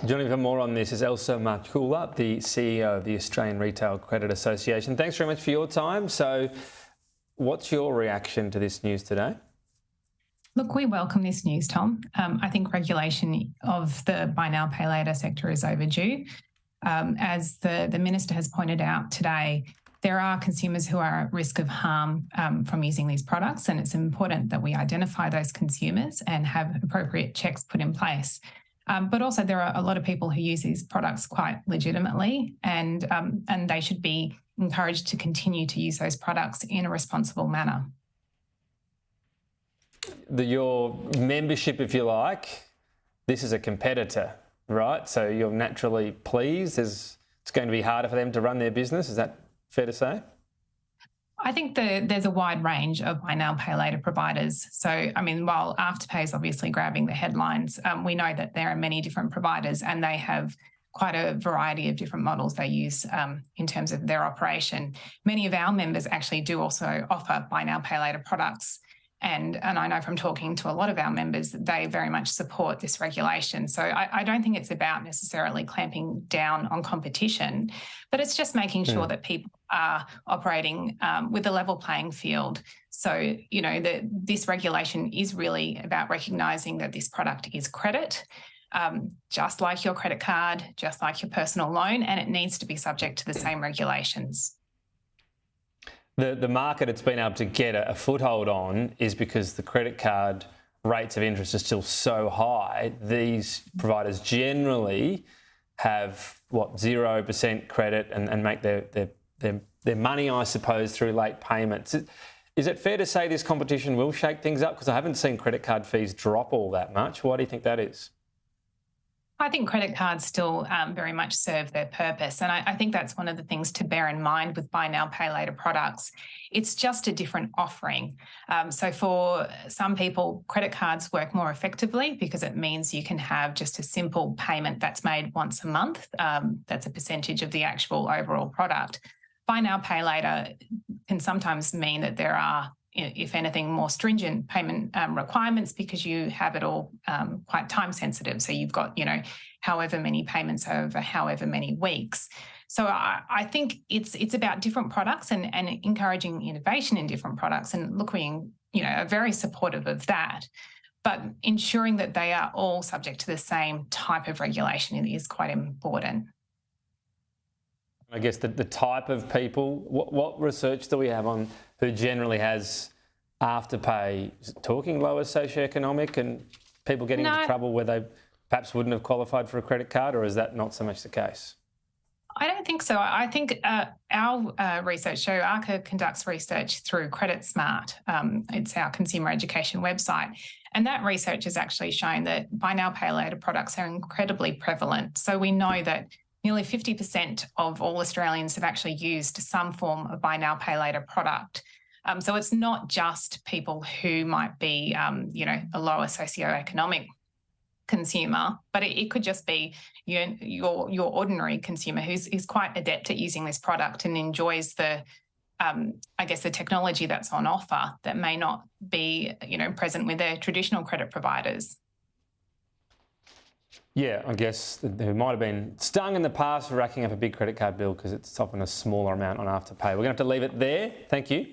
Joining for more on this is Elsa Markula, the CEO of the Australian Retail Credit Association. Thanks very much for your time. So what's your reaction to this news today? Look, we welcome this news, Tom. I think regulation of the buy now, pay later sector is overdue. As the Minister has pointed out today, there are consumers who are at risk of harm from using these products, and it's important that we identify those consumers and have appropriate checks put in place. But also there are a lot of people who use these products quite legitimately, and they should be encouraged to continue to use those products in a responsible manner. Your membership, if you like, this is a competitor, right? So you're naturally pleased. It's going to be harder for them to run their business. Is that fair to say? I think there's a wide range of buy now, pay later providers. So, I mean, while Afterpay is obviously grabbing the headlines, we know that there are many different providers and they have quite a variety of different models they use in terms of their operation. Many of our members actually do also offer buy now, pay later products. And I know from talking to a lot of our members that they very much support this regulation. So I don't think it's about necessarily clamping down on competition, but it's just making sure that people are operating with a level playing field. So, you know, this regulation is really about recognising that this product is credit, just like your credit card, just like your personal loan, and it needs to be subject to the same regulations. The market it's been able to get a foothold on is because the credit card rates of interest are still so high. These providers generally have, 0% credit and make their money, I suppose, through late payments. Is it fair to say this competition will shake things up? Because I haven't seen credit card fees drop all that much. Why do you think that is? I think credit cards still very much serve their purpose. And I think that's one of the things to bear in mind with buy now, pay later products. It's just a different offering. So for some people, credit cards work more effectively because it means you can have just a simple payment that's made once a month. That's a percentage of the actual overall product. Buy now, pay later can sometimes mean that there are, if anything, more stringent payment requirements because you have it all quite time sensitive. So you've got, however many payments over however many weeks. So I think it's about different products and encouraging innovation in different products. And look, we are very supportive of that. But ensuring that they are all subject to the same type of regulation is quite important. I guess the type of people, what research do we have on who generally has Afterpay? Talking lower socioeconomic and people getting into trouble where they perhaps wouldn't have qualified for a credit card, or is that not so much the case? I don't think so. I think our research show, ARCA conducts research through Credit Smart. It's our consumer education website. And that research has actually shown that buy now, pay later products are incredibly prevalent. So we know that nearly 50% of all Australians have actually used some form of buy now, pay later product. So it's not just people who might be, a lower socioeconomic consumer, but it could just be your ordinary consumer who's quite adept at using this product and enjoys the technology that's on offer that may not be, present with their traditional credit providers. Yeah, I guess who might have been stung in the past for racking up a big credit card bill because it's often a smaller amount on Afterpay. We're going to have to leave it there. Thank you.